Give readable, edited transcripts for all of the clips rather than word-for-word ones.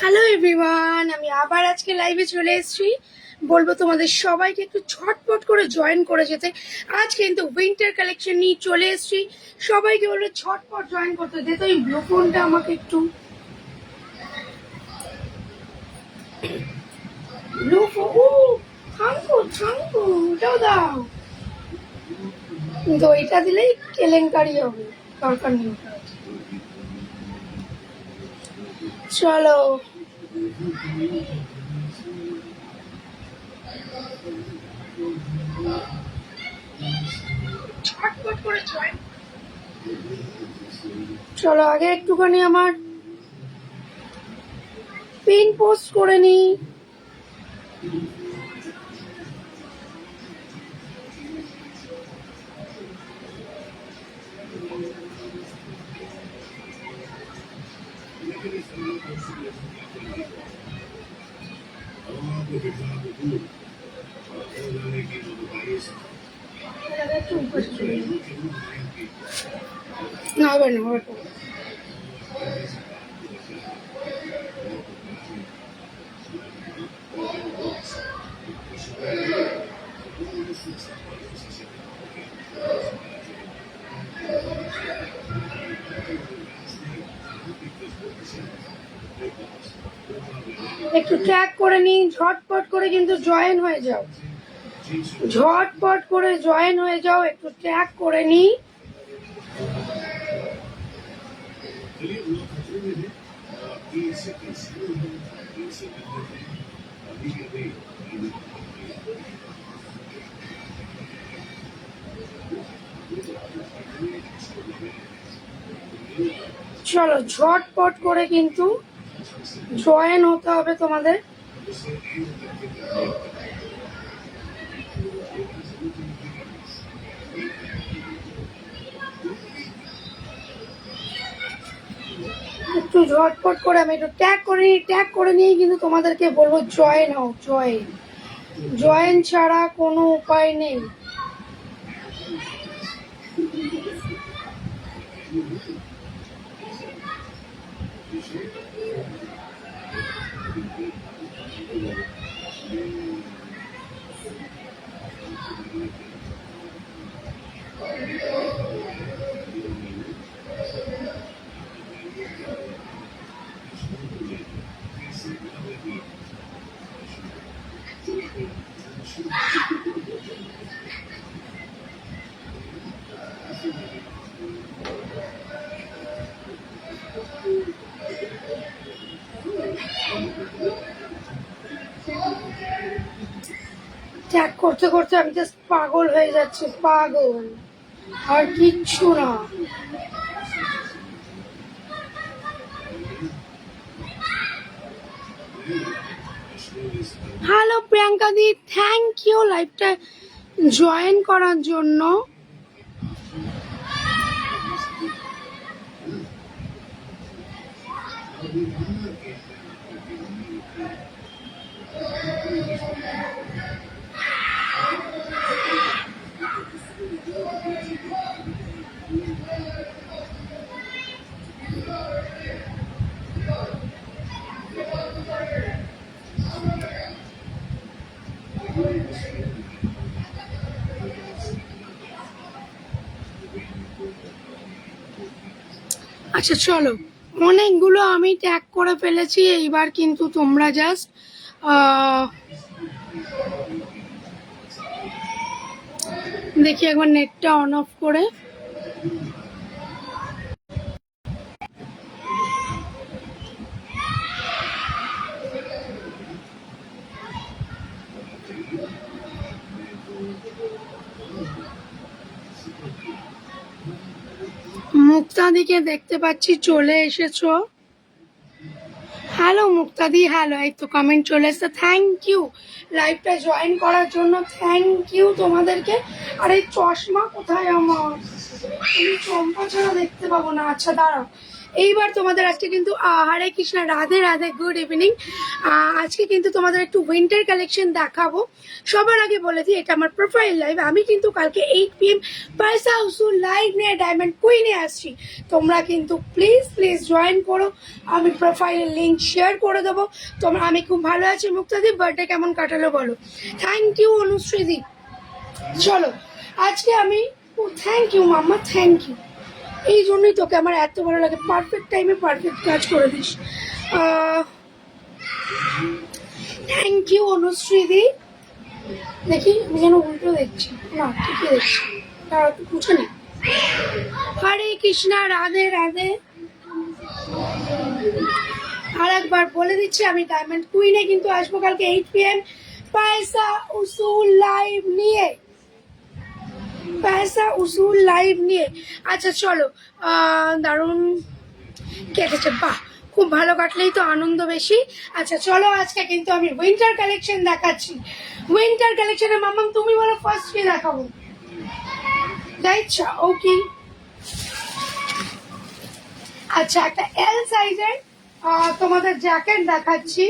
Hello everyone, আমি আবার আজকে লাইভে চলে এসেছি। বলবো তোমাদের সবাইকে একটু ঝটপট করে জয়েন করে যেতে। আজ কিন্তু উইন্টার কালেকশন নিয়ে চলে এসেছি, সবাইকে বলবো ঝটপট জয়েন করতে। দে তো এই ব্লু ফোনটা আমাকে একটু, ব্লু ফোন। ও থাঙ্কু থাঙ্কু, ওটাও দাও। কিন্তু ওইটা দিলেই কেলেঙ্কারি হবে, দরকার নেই। চলো ঝটপট করে জয়েন। চলো আগে একটুখানি আমার পিন পোস্ট করে নিই। না হবে না, হবে না। একটু ট্র্যাক করে নিই, ঝটপট করে কিন্তু জয়েন হয়ে যাও, ঝটপট করে জয়েন হয়ে যাও, একটু ট্র্যাক করে নিই। চলো ঝটপট করে কিন্তু জয়েন হতে হবে তোমাদের। একটু ঝটপট করে আমি একটু ট্যাগ করে নিই, ট্যাগ করে নিয়ে কিন্তু তোমাদেরকে বলবো জয়েন হও, জয়েন। জয়েন ছাড়া কোনো উপায় নেই। ট্যাগ করতে করতে আমি জাস্ট পাগল হয়ে যাচ্ছি, পাগল, আর কিচ্ছু না। হ্যালো প্রিয়াঙ্কা দি, থ্যাংক ইউ লাইভটা জয়েন করার জন্য। আচ্ছা চলো, অনেকগুলো আমি ট্যাগ করে ফেলেছি, এইবার কিন্তু তোমরা জাস্ট দেখি একবার নেটটা অন অফ করে। মুক্তাদিকে দেখতে পাচ্ছি চলে এসেছো। হ্যালো মুক্তাদি, হ্যালো, এই তো কমেন্ট চলে এসছে, থ্যাংক ইউ লাইভটা জয়েন করার জন্য, থ্যাংক ইউ তোমাদেরকে। আর এই চশমা কোথায় আমার, আমি চম্পা ছাড়া দেখতে পাবো না। আচ্ছা দাঁড়াও, এইবার তোমাদের আজকে কিন্তু হরে কৃষ্ণা, রাধে রাধে, গুড ইভিনিং। আজকে কিন্তু তোমাদের একটু উইন্টার কালেকশন দেখাবো। সবার আগে বলে দিই, এটা আমার প্রোফাইল লাইভ। আমি কিন্তু কালকে 8 PM পয়সা উসুল লাইভ নিয়ে ডায়মন্ড কুইনে আসছি। তোমরা কিন্তু প্লিজ প্লিজ জয়েন করো। আমি প্রোফাইলের লিঙ্ক শেয়ার করে দেবো। আমি খুব ভালো আছি। মুক্তাদি, বার্থডে কেমন কাটালো বলো? থ্যাংক ইউ অনুশ্রীদি। চলো আজকে আমি, থ্যাংক ইউ মাম্মা, থ্যাংক ইউ। এই জন্যই তোকে আমার এত ভালো লাগে, পারফেক্ট টাইমে পারফেক্ট কাজ করে দিস। Thank you অনুশ্রীদি। দেখি আমি যেন উল্টো দেখছি, না ঠিকই দেখছি, তারা একটু পুছে নি। হরে কৃষ্ণা, রাধে রাধে। আর একবার বলে দিচ্ছি, আমি ডায়মন্ড কুইনে কিন্তু আসবো কালকে 8 PM পয়সা উসুল লাইভ নিয়ে, পয়সা উসুল লাইভ নিয়ে। আচ্ছা চলো, দারুণ কেটেছে, বাহ, খুব ভালো কাটলেই তো আনন্দ বেশি। আচ্ছা চলো, আজকে কিন্তু আমি উইন্টার কালেকশন দেখাচ্ছি। উইন্টার কালেকশনে মামাম তুমি বলো ফার্স্ট কি দেখাবো? আচ্ছা ওকে। আচ্ছা একটা এল সাইজের তোমাদের জ্যাকেট দেখাচ্ছি।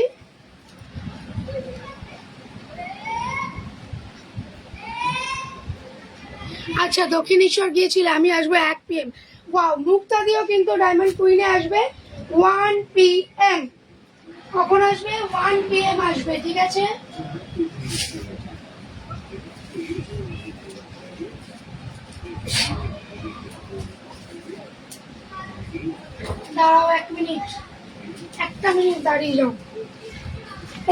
আচ্ছা দক্ষিণেশ্বর গিয়েছিল, আমি আসবো 1 PM। ওয়াও, মুক্তা দিয়েও কিন্তু ডায়মন্ড কুইনে আসবে 1 PM। কখন আসবে? 1 PM আসবে, ঠিক আছে। দাঁড়াও 1 মিনিট, একটা মিনিট দাঁড়িয়ে যাও।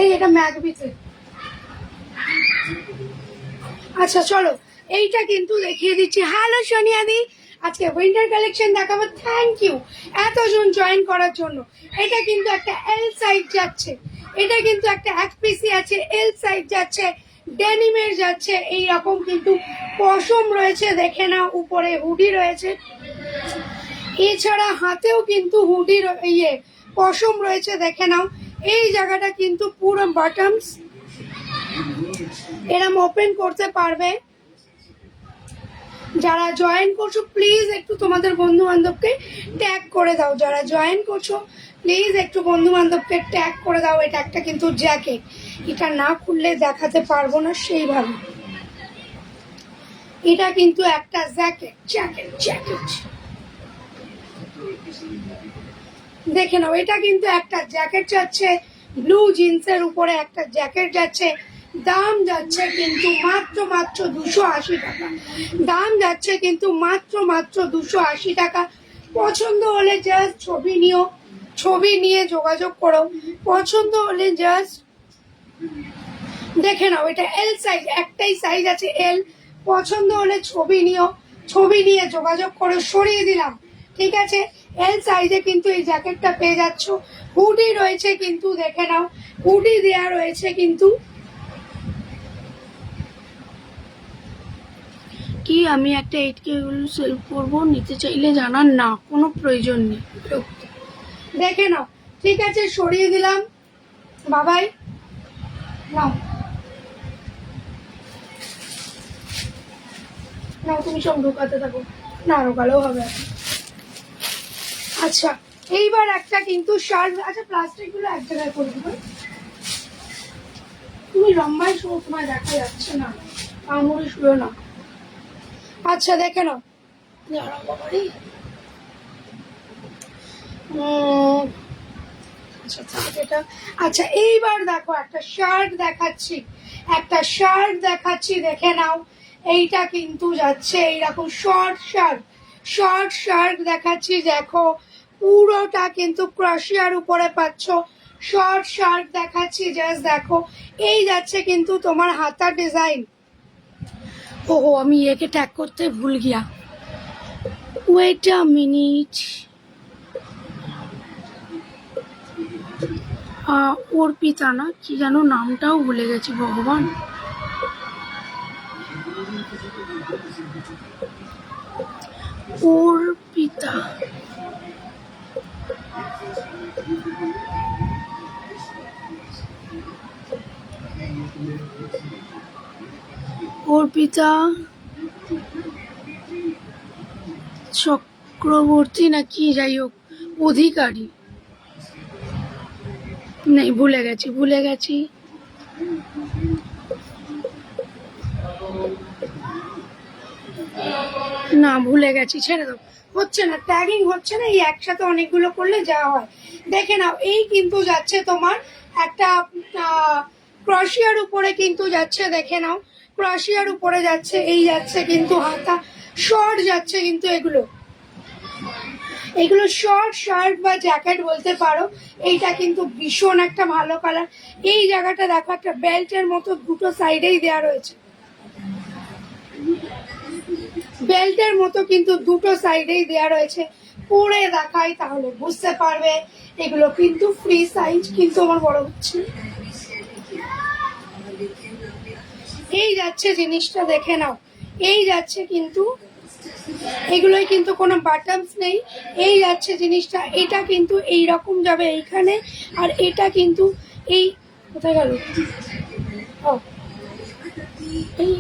এই এটা ম্যাগবিতে। আচ্ছা চলো, এইটা কিন্তু দেখিয়ে দিচ্ছি। হ্যালো সোনিয়াদি, আজকে উইন্টার কালেকশন দেখাবো। থ্যাংক ইউ এতজন জয়েন করার জন্য। এটা কিন্তু একটা এল সাইজ যাচ্ছে, এটা কিন্তু একটা 1 পিসি আছে, এল সাইজ যাচ্ছে, ডেনিমের যাচ্ছে। এইরকম কিন্তু পশম রয়েছে, দেখে নাও। উপরে হুডি রয়েছে, এছাড়া হাতেও কিন্তু হুডি পশম রয়েছে, দেখে নাও। এই জায়গাটা কিন্তু পুরো বাটমস এরম ওপেন করতে পারবে। যারা জয়েন করছো প্লিজ একটু তোমাদের বন্ধু বান্ধবকে ট্যাগ করে দাও। যারা জয়েন করছো প্লিজ একটু বন্ধু বান্ধবকে ট্যাগ করে দাও। এটা একটা কিন্তু জ্যাকেট, এটা না খুললে দেখাতে পারবো না সেইভাবে। এটা কিন্তু একটা জ্যাকেট, জ্যাকেট জ্যাকেট দেখে নাও। এটা কিন্তু একটা জ্যাকেট যাচ্ছে, ব্লু জিন্সের উপরে একটা জ্যাকেট যাচ্ছে। দাম যাচ্ছে কিন্তু মাত্র 280 টাকা। দাম যাচ্ছে কিন্তু মাত্র 280 টাকা। পছন্দ হলে জাস্ট ছবি নিও, ছবি নিয়ে যোগাযোগ করো। পছন্দ হলে জাস্ট দেখে নাও। এটা এল সাইজ, একটাই সাইজ আছে এল। পছন্দ হলে ছবি নিও, ছবি নিয়ে যোগাযোগ করো। সরিয়ে দিলাম, ঠিক আছে। এল সাইজে কিন্তু এই জ্যাকেটটা পেয়ে যাচ্ছ। হুডি রয়েছে কিন্তু, দেখে নাও, হুডি দেয়া রয়েছে কিন্তু। কি আমি একটা 8K সেল করবো, নিতে চাইলে জানান। না, কোনো প্রয়োজন নেই, দেখে নাও, ঠিক আছে। সরিয়ে দিলাম, বাবাই। নাও নাও, তুমি সব ঢোকাতে থাকো, না ঢোকালেও হবে। আচ্ছা এইবার একটা কিন্তু শার্ট। আচ্ছা প্লাস্টিক গুলো এক জায়গায় করে দিবে। তুমি লম্বাই শো, তোমায় দেখা যাচ্ছে না, কামড়ে শুলো না। আচ্ছা দেখে নাও। আচ্ছা এইবার দেখো একটা শার্ট দেখাচ্ছি, একটা শার্ট দেখাচ্ছি, দেখে নাও। এইটা কিন্তু যাচ্ছে এইরকম শর্ট শার্ট, শর্ট শার্ট দেখাচ্ছি। দেখো পুরোটা কিন্তু ক্রাশিয়ার উপরে পাচ্ছ। শর্ট শার্ট দেখাচ্ছি, জাস্ট দেখো। এই যাচ্ছে কিন্তু তোমার হাতার ডিজাইন। ওহো, আমি একে ট্যাগ করতে ভুল গিয়া, ওয়েট আ মিনিট। অর্পিতা না কি যেন নামটাও ভুলে গেছি, ভগবান। অর্পিতা, অর্পিতা চক্রবর্তী না কি, যাই হোক। অধিকারী নেই, ভুলে গেছি না, ভুলে গেছি, ছেড়ে দাও। হচ্ছে না, ট্যাগিং হচ্ছে না। এই একসাথে অনেকগুলো করলে যা হয় দেখে নাও। এই কিন্তু যাচ্ছে তোমার একটা ক্রশিয়ার উপরে কিন্তু যাচ্ছে, দেখে নাও, ক্রশিয়ার উপরে যাচ্ছে। এই যাচ্ছে কিন্তু হাতা শর্ট যাচ্ছে, কিন্তু এগুলো শর্ট শার্ট বা জ্যাকেট বলতে পারো। এইটা কিন্তু ভীষণ একটা ভালো কালার। এই জায়গাটা দেখো, একটা বেল্টের মতো দুটো সাইডেই দেওয়া রয়েছে, বেল্টের মতো কিন্তু দুটো সাইডেই দেওয়া রয়েছে। পরে দেখাই তাহলে বুঝতে পারবে। এগুলো কিন্তু ফ্রি সাইজ, কিন্তু আমার বড় হচ্ছে। এই যাচ্ছে জিনিসটা, দেখে নাও। এই যাচ্ছে কিন্তু, এগুলোই কিন্তু কোনো বাটনস নেই। এই যাচ্ছে জিনিসটা, এটা কিন্তু এই রকম যাবে এইখানে, আর এটা কিন্তু এই কোথায় গেল, এই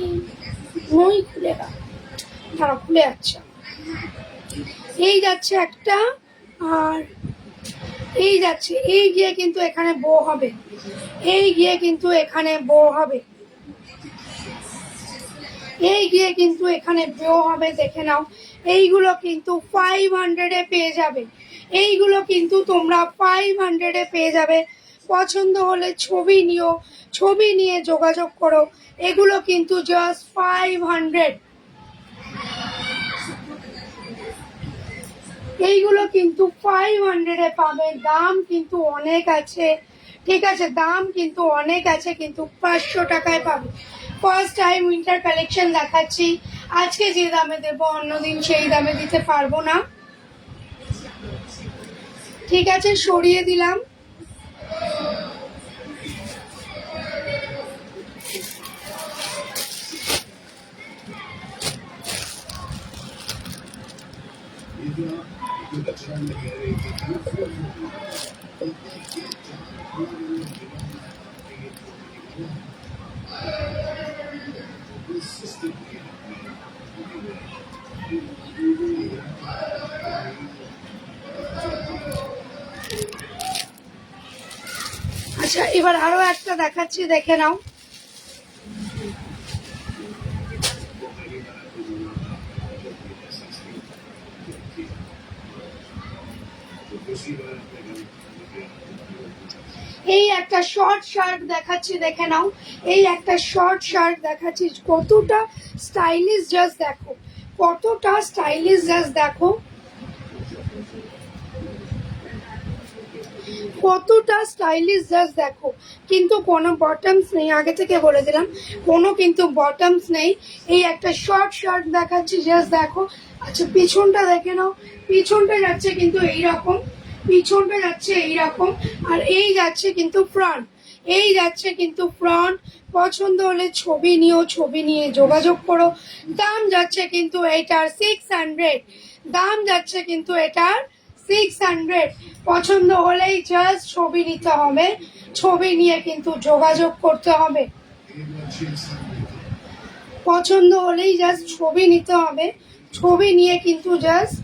নই খুলে গেল, তারা খুলে যাচ্ছে। এই যাচ্ছে একটা, আর এই যাচ্ছে, এই গিয়ে কিন্তু এখানে বো হবে, এই গিয়ে কিন্তু এখানে বো হবে, এই গিয়ে কিন্তু এখানে বো হবে, দেখে নাও। এইগুলো কিন্তু 500-এ পেয়ে যাবে। এইগুলো কিন্তু তোমরা 500-এ পেয়ে যাবে। পছন্দ হলে ছবি নিও, ছবি নিয়ে যোগাযোগ করো। এগুলো কিন্তু জাস্ট 500। এইগুলো কিন্তু 500-এ পাবে। দাম কিন্তু অনেক আছে, ঠিক আছে, দাম কিন্তু অনেক আছে, কিন্তু 500 টাকায় পাবে। ফার্স্ট টাইম উইন্টার কালেকশন দেখাচ্ছি। আজকে যে দামে দেবো অন্যদিন সেই দামে দিতে পারবো না, ঠিক আছে, সরিয়ে দিলাম। আচ্ছা, এবার আরো একটা দেখাচ্ছি, দেখে নাও। এই একটা শর্ট শার্ট দেখাচ্ছি, দেখে নাও। এই একটা শর্ট শার্ট দেখাচ্ছি, কতটা স্টাইলিশ, জাস্ট দেখো, কতটা স্টাইলিশ, জাস্ট দেখো, কতটা স্টাইলিশ, জাস্ট দেখো। কিন্তু কোনো বটমস নেই, আগে থেকে বলে দিলাম, কোনো কিন্তু বটমস নেই। এই একটা শর্ট শার্ট দেখাচ্ছি, জাস্ট দেখো। আচ্ছা, পিছনটা দেখে নাও। পিছনটা যাচ্ছে কিন্তু এইরকম, পিছনটা যাচ্ছে এইরকম, আর এই যাচ্ছে কিন্তু ফ্রন্ট, এই যাচ্ছে কিন্তু ফ্রন্ট। পছন্দ হলে ছবি নিও, ছবি নিয়ে যোগাযোগ করো। দাম যাচ্ছে কিন্তু এটার 600, দাম যাচ্ছে কিন্তু এটার 600। পছন্দ হলেই জাস্ট ছবি নিতে হবে, ছবি নিয়ে কিন্তু যোগাযোগ করতে হবে। পছন্দ হলেই জাস্ট ছবি নিতে হবে, ছবি নিয়ে কিন্তু জাস্ট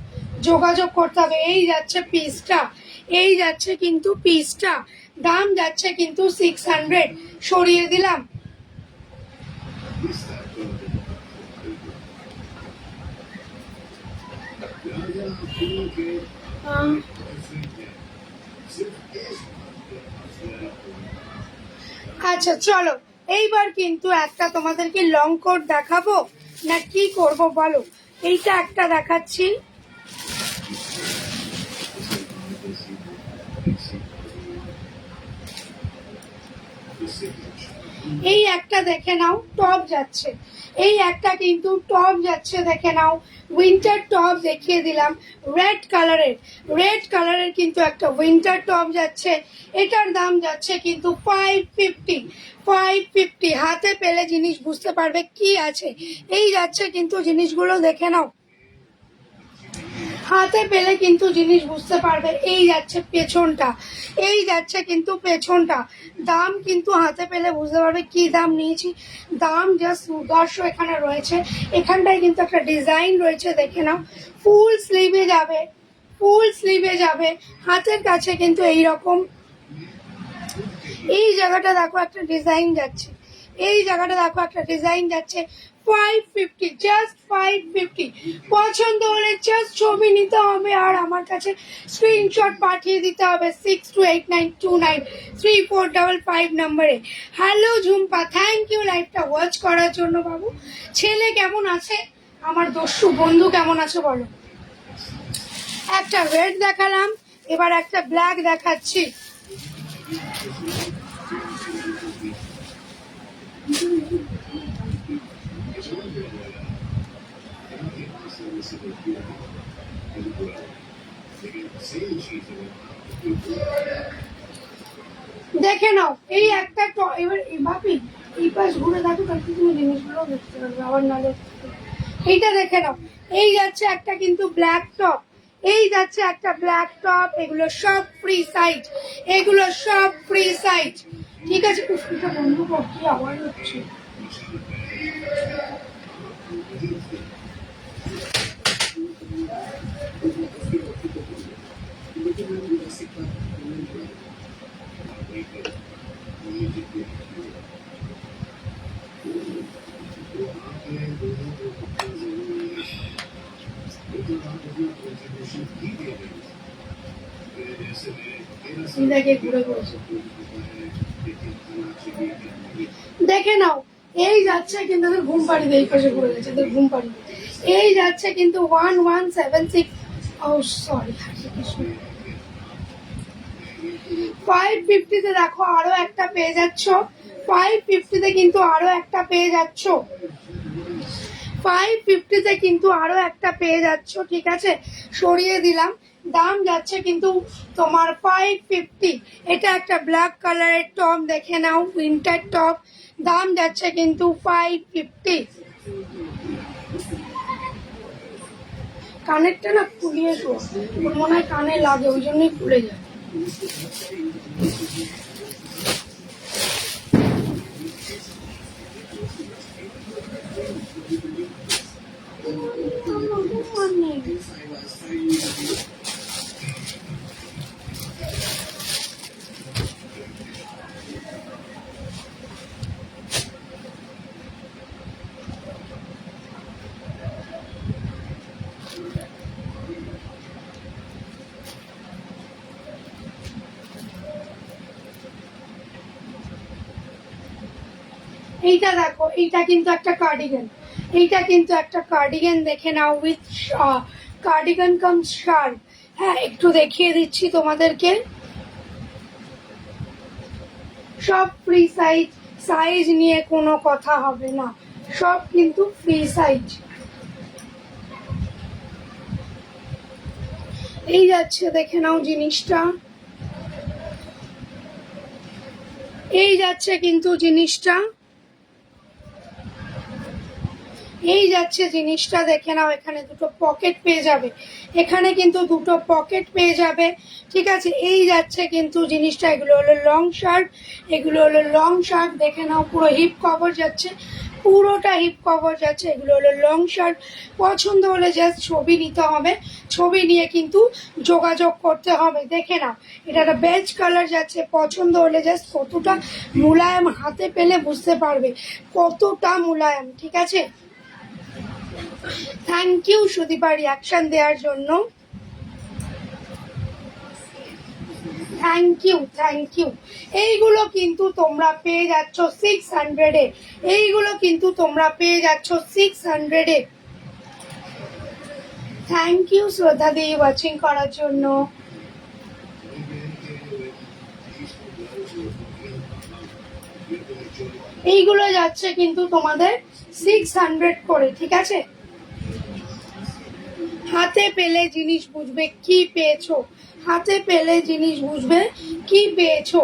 যোগাযোগ করতে হবে। এই যাচ্ছে পিসটা, এই যাচ্ছে কিন্তু পিসটা, দাম যাচ্ছে কিন্তু 600। সরিয়ে দিলাম। আচ্ছা চলো, এইবার কিন্তু একটা তোমাদেরকে লং কোট দেখাবো, না কি করব বলো। এইটা একটা দেখাচ্ছি, এই একটা দেখে নাও, টপ যাচ্ছে। এই একটা কিন্তু টপ যাচ্ছে, দেখে নাও। উইন্টার টপ দেখিয়ে দিলাম, রেড কালারের, রেড কালারের কিন্তু একটা উইন্টার টপ যাচ্ছে। এটার দাম যাচ্ছে কিন্তু 550, 550। হাতে পেলে জিনিস বুঝতে পারবে কি আছে। এই যাচ্ছে কিন্তু জিনিসগুলো, দেখে নাও, হাতে পেলে কিন্তু জিনিস বুঝতে পারবে। এই যাচ্ছে পেছনটা, এই যাচ্ছে কিন্তু পেছনটা। দাম কিন্তু হাতে পেলে বুঝতে পারবে কি দাম নিয়েছি। দাম জাস্ট 200 এখানে রয়েছে। এখানটায় কিন্তু একটা ডিজাইন রয়েছে, দেখে নাও। ফুল স্লিভে যাবে, ফুল স্লিভে যাবে, হাতের কাছে কিন্তু এইরকম এই জায়গাটা দেখো একটা ডিজাইন যাচ্ছে, এই জায়গাটা দেখো একটা ডিজাইন যাচ্ছে। 550, জাস্ট 550। পছন্দ হলে জাস্ট ছবি নিতে হবে আর আমার কাছে স্ক্রিনশট পাঠিয়ে দিতে হবে 6289293455 নম্বরে। হ্যালো ঝুম্পা, থ্যাংক ইউ লাইভটা ওয়াচ করার জন্য। বাবু ছেলে কেমন আছে, আমার দস্যু বন্ধু কেমন আছে বলো। একটা রেড দেখালাম, এবার একটা ব্ল্যাক দেখাচ্ছি। দেখে নাও এই একটা এবার ভাবি এই পাশ ঘুরে দেখো, তার তুমি জিনিসগুলো দেখতে পারবে, আবার না দেখতে। এইটা দেখে নাও, এই যাচ্ছে একটা কিন্তু ব্ল্যাক টপ, এই যাচ্ছে একটা ব্ল্যাক টপ, এগুলো সব ফ্রি সাইজ, এগুলো সব ফ্রি সাইজ, ঠিক আছে। পুষ্পিটা বন্ধু কি আবার হচ্ছে। দেখে নাও এই যাচ্ছে কিন্তু ঘুম পাড়িতে, এই পাশে ঘুরে গেছে ঘুম পাড়িতে, এই যাচ্ছে কিন্তু 1176। ও সরি 550 তে দেখো আরো একটা পেয়ে যাচ্ছ, 550 তে কিন্তু আরো একটা পেয়ে যাচ্ছ, 550 তে কিন্তু আরো একটা পেয়ে যাচ্ছ, ঠিক আছে। সরিয়ে দিলাম, দাম যাচ্ছে কিন্তু তোমার 550। এটা একটা ব্ল্যাক কালারের টপ, দেখে নাও উইন্টার টপ, দাম যাচ্ছে কিন্তু 550। কানেরটা না খুলিয়ে শো, মনে হয় কানে লাগে ওই জন্যই খুলে যায়। এইটা দেখো, এইটা কিন্তু একটা কার্ডিগান, এইটা কিন্তু একটা কার্ডিগান, দেখে নাও উইথ কার্ডিগান কাম শার্ট। হ্যাঁ একটু দেখিয়ে দিচ্ছি তোমাদেরকে, সব ফ্রি সাইজ, সাইজ নিয়ে কোনো কথা হবে না, সব কিন্তু ফ্রি সাইজ। এই যাচ্ছে দেখে নাও জিনিসটা, এই যাচ্ছে কিন্তু জিনিসটা, এই যাচ্ছে জিনিসটা দেখে নাও। এখানে দুটো পকেট পেয়ে যাবে, এখানে কিন্তু দুটো পকেট পেয়ে যাবে, ঠিক আছে। এই যাচ্ছে কিন্তু জিনিসটা, এগুলো হলো লং শার্ট, এগুলো হলো লং শার্ট, দেখে নাও পুরো হিপ কভার যাচ্ছে, পুরোটা হিপ কভার যাচ্ছে, এগুলো হলো লং শার্ট। পছন্দ হলে জাস্ট ছবি নিতে হবে, ছবি নিয়ে কিন্তু যোগাযোগ করতে হবে। দেখে নাও এটা একটা বেজ কালার যাচ্ছে, পছন্দ হলে জাস্ট কতটা মুলায়ম, হাতে পেলে বুঝতে পারবে কতটা মুলায়ম, ঠিক আছে। থ্যাংক ইউ সুদীপা রিয়াকশন দেওয়ার জন্য, থ্যাংক ইউ থ্যাংক ইউ। এইগুলো কিন্তু তোমরা পেয়ে যাচ্ছ 600-এ, এইগুলো কিন্তু তোমরা পেয়ে যাচ্ছ 600-এ। থ্যাংক ইউ শ্রদ্ধা দি ওয়াচিং করার জন্য। এইগুলো যাচ্ছে কিন্তু তোমাদের 600 করে, ঠিক আছে। হাতে পেলে জিনিস বুঝবে কি পেয়েছো, হাতে পেলে জিনিস বুঝবে কি পেয়েছো।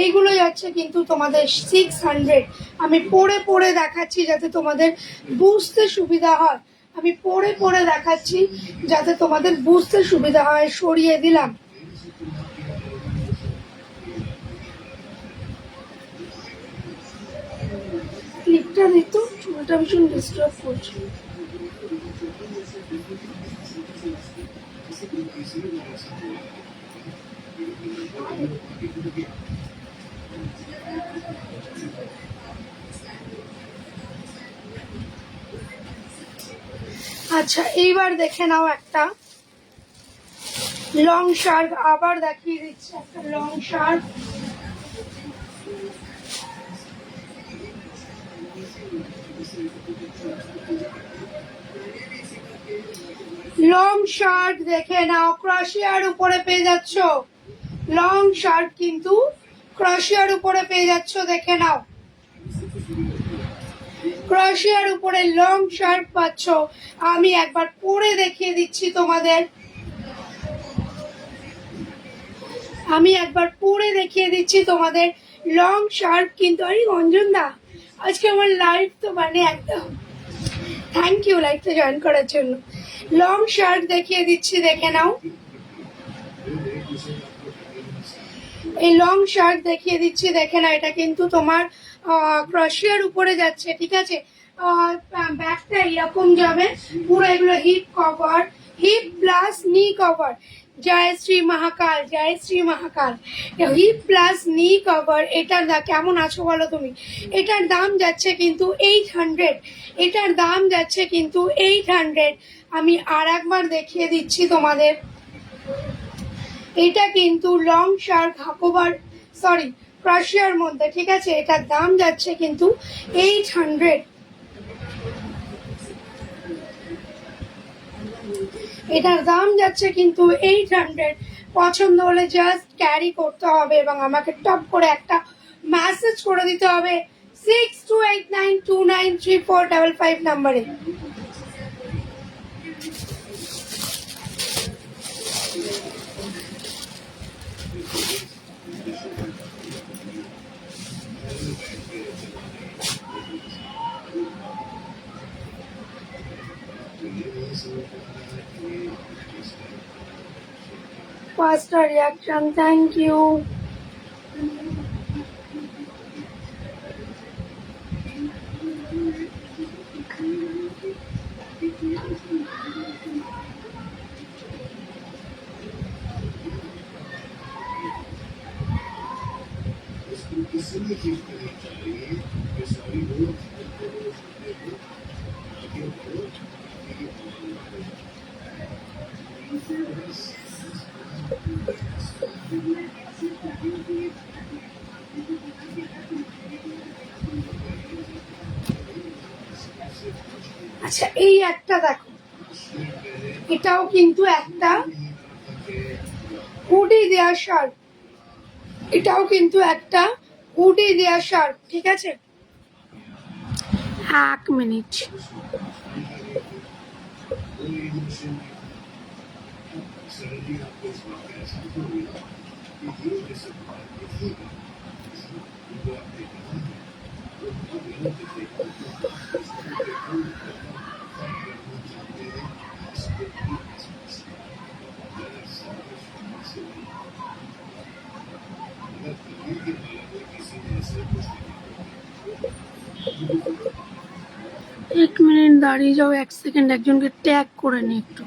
এইগুলো যাচ্ছে কিন্তু তোমাদের 600। আমি পরে পরে দেখাচ্ছি যাতে তোমাদের বুঝতে সুবিধা হয়, আমি পরে পরে দেখাচ্ছি যাতে তোমাদের বুঝতে সুবিধা হয়। সরিয়ে দিলাম, ক্লিপটা দিত, চুলটা ভীষণ ডিস্টার্ব করছে। আচ্ছা এইবার দেখে নাও একটা লং শার্ট, আবার দেখিয়ে দিচ্ছি একটা লং শার্ট। লং শার্ট দেখে নাও, ক্রশিয়ার উপরে পেয়ে যাচ্ছ। লং শার্ট কিন্তু ক্রশিয়ার উপরে পেয়ে যাচ্ছ, দেখে নাও। ক্রশিয়ার উপরে লং শার্ট পাচ্ছ। আমি একবার পরে দেখিয়ে দিচ্ছি তোমাদের, লং শার্ট কিন্তু। আরে অঞ্জন দা, আজকে আমার লাইভ তো মানে একদম থ্যাংক ইউ লাইভটা জয়েন করার জন্য। লং শার্ট দেখিয়ে দিচ্ছি, দেখে নাও। এই লং শার্ট দেখিয়ে দিচ্ছি, দেখে নাও। এটা কিন্তু তোমার ক্রশিয়ার উপরে যাচ্ছে, ঠিক আছে। ব্যাকটা এরকম যাবে পুরো, এগুলো হিপ কভার, হিপ প্লাস নি কভার। জয় শ্রী মহাকাল, জয় শ্রী মহাকাল। হিপ প্লাস নি কভার। এটার কেমন আছো বলো তুমি? এটার দাম যাচ্ছে কিন্তু 800। এটার দাম যাচ্ছে কিন্তু 800। আমি আর একবার দেখিয়ে দিচ্ছি তোমাদের। এটা কিন্তু লং শার্ট হাকোবার, সরি ক্রাশিয়ার মধ্যে, ঠিক আছে। এটার দাম যাচ্ছে কিন্তু 800। এটার দাম যাচ্ছে কিন্তু 800। পছন্দ হলে জাস্ট ক্যারি করতে হবে এবং আমাকে টপ করে একটা মেসেজ করে দিতে হবে 6289293455 নাম্বারে। Faster reaction, thank you. আচ্ছা এই একটা দেখো, এটাও কিন্তু একটা হুডি দেওয়া শার্ট, এটাও কিন্তু একটা হুডি দেওয়া শার্ট, ঠিক আছে। এক মিনিট, এক মিনিট দাঁড়িয়ে যাও, এক সেকেন্ড, একজনকে ট্যাগ করে নি একটু।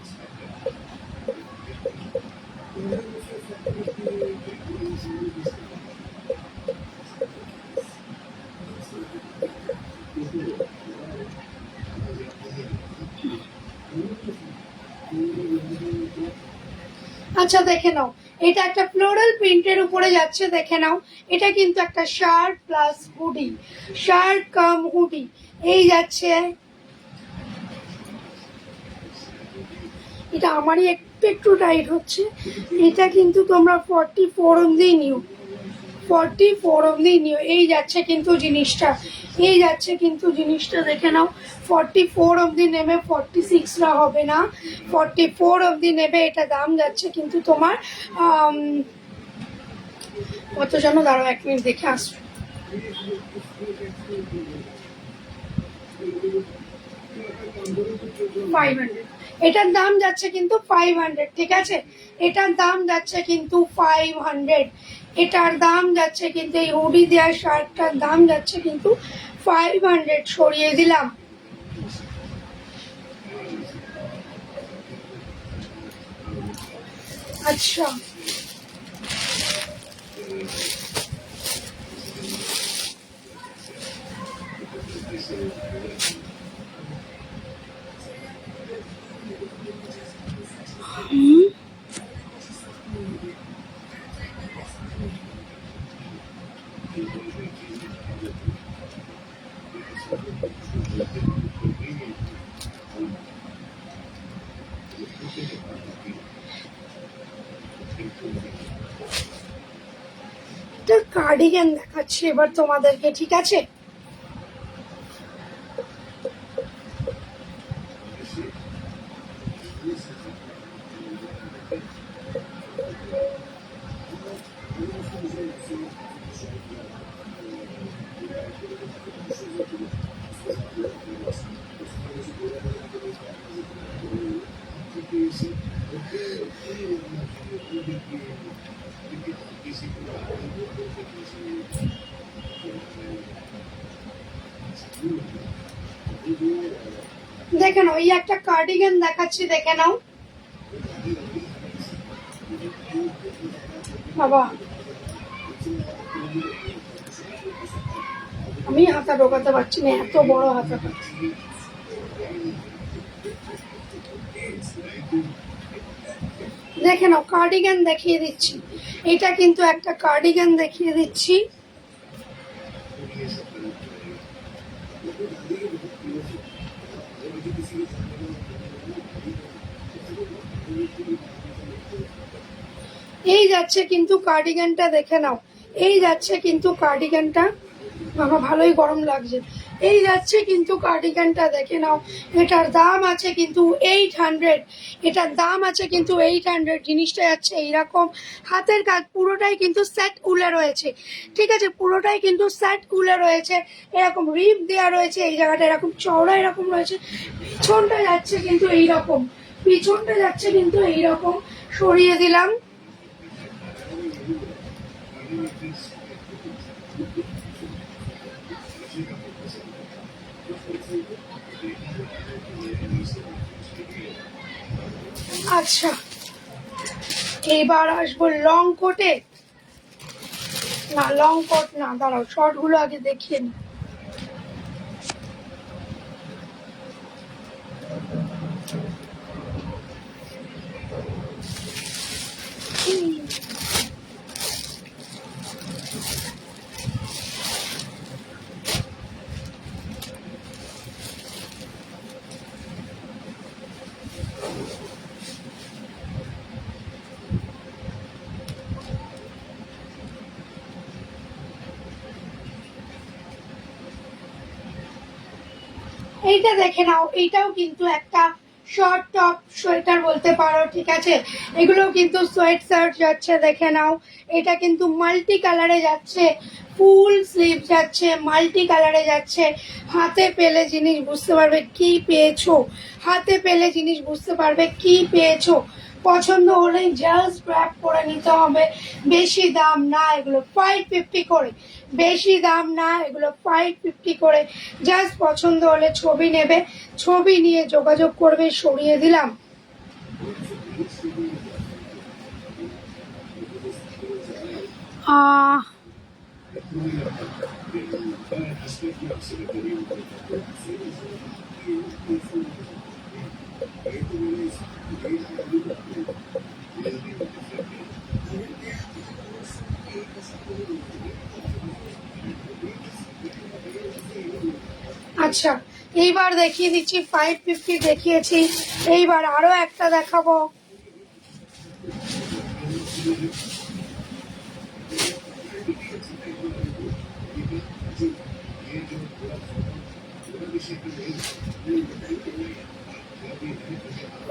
আচ্ছা দেখে নাও, এটা একটা ফ্লোরাল প্রিন্টের উপরে যাচ্ছে, দেখে নাও। এটা কিন্তু একটা শার্ট প্লাস হুডি, শার্ট কাম হুডি এই যাচ্ছে। এটা আমারই একটু একটু টাইট হচ্ছে। এটা কিন্তু তোমরা 44 অবধি নিও, 44 অবধি নিও। এই যাচ্ছে কিন্তু জিনিসটা, এই যাচ্ছে কিন্তু জিনিসটা, দেখে নাও। 44 অবধি নেবে, 46রা হবে না, 44 অবধি নেবে। এটা দাম যাচ্ছে কিন্তু তোমার কত যেন, দাঁড়াও এক মিনিট দেখে আসো। এটার দাম যাচ্ছে কিন্তু 500, ঠিক আছে। এটার দাম যাচ্ছে কিন্তু 500। এটার দাম যাচ্ছে কিন্তু, এই হুডি দেওয়া শার্টটার দাম যাচ্ছে কিন্তু 500। সরিয়ে দিলাম। আচ্ছা, কার্ডিগান দেখাচ্ছি এবার তোমাদেরকে, ঠিক আছে? দেখে নাও, এই একটা কার্ডিগান দেখাচ্ছি, দেখে নাও বাবা। আমি হাতা ঢোকাতে পারছি না, এত বড় হাতাটা। দেখে নাও, কার্ডিগান দেখিয়ে দিচ্ছি, এটা কিন্তু একটা কার্ডিগান দেখিয়ে দিচ্ছি। এই যাচ্ছে কিন্তু কার্ডিগানটা, দেখে নাও, এই যাচ্ছে কিন্তু কার্ডিগানটা। বাবা ভালোই গরম লাগছে। এই যাচ্ছে কিন্তু কার্ডিগানটা, দেখে নাও। এটার দাম আছে কিন্তু 800, এটার দাম আছে কিন্তু 800। জিনিসটা যাচ্ছে এইরকম, হাতের কাজ পুরোটাই কিন্তু সেট উলে রয়েছে, ঠিক আছে? পুরোটাই কিন্তু সেট উলে রয়েছে, এরকম রিপ দেওয়া রয়েছে, এই জায়গাটা এরকম চওড়া এরকম রয়েছে। পিছনটা যাচ্ছে কিন্তু এইরকম, পিছনটা যাচ্ছে কিন্তু এইরকম। সরিয়ে দিলাম। আচ্ছা, এবার আসবো লং কোটে। না লং কোট না, দাঁড়াও, শর্ট গুলো আগে দেখিয়ে নি। এইটা দেখে নাও, এইটাও কিন্তু একটা শর্ট টপ সোয়েটার বলতে পারো, ঠিক আছে? এগুলো কিন্তু সোয়েট শার্ট যাচ্ছে, দেখে নাও। এটা কিন্তু মাল্টি কালারে যাচ্ছে, ফুল স্লিভ যাচ্ছে, মাল্টি কালারে যাচ্ছে। হাতে পেলে জিনিস বুঝতে পারবে কি পেয়েছো, হাতে পেলে জিনিস বুঝতে পারবে কি পেয়েছো। পছন্দ হলেই জাস্ট গ্র্যাব করে নিতে হবে। বেশি দাম না এগুলো, 550 করে। বেশি দাম না এগুলো, 550 করে। জাস্ট পছন্দ হলে ছবি নেবে, ছবি নিয়ে যোগাযোগ করবে। সরিয়ে দিলাম। আচ্ছা, এইবার দেখিয়ে দিচ্ছি, 550 দেখিয়েছি, এইবার আরো একটা দেখাবো।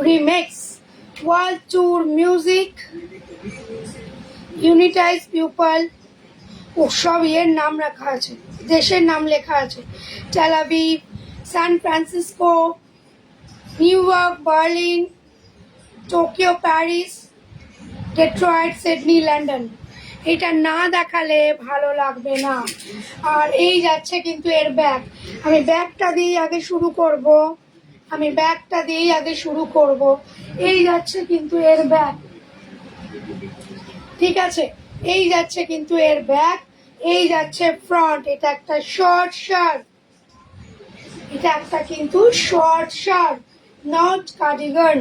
Remax world tour music unitise people, ও সব এর নাম রাখা আছে, দেশের নাম লেখা আছে। Tel Aviv, San Francisco, New York, Berlin, Tokyo, Paris, Detroit, Sydney, London. এটা না দেখালে ভালো লাগবে না। আর এই যাচ্ছে কিন্তু এর ব্যাগ। আমি ব্যাগটা দিয়েই আগে শুরু করব, এই যাচ্ছে কিন্তু এর ব্যাগ। ঠিক আছে, এই যাচ্ছে কিন্তু এর ব্যাক, এই যাচ্ছে ফ্রন্ট। এটা একটা শর্ট শার্ট, এটা একটা কিন্তু শর্ট শার্ট, নট কার্ডিগান।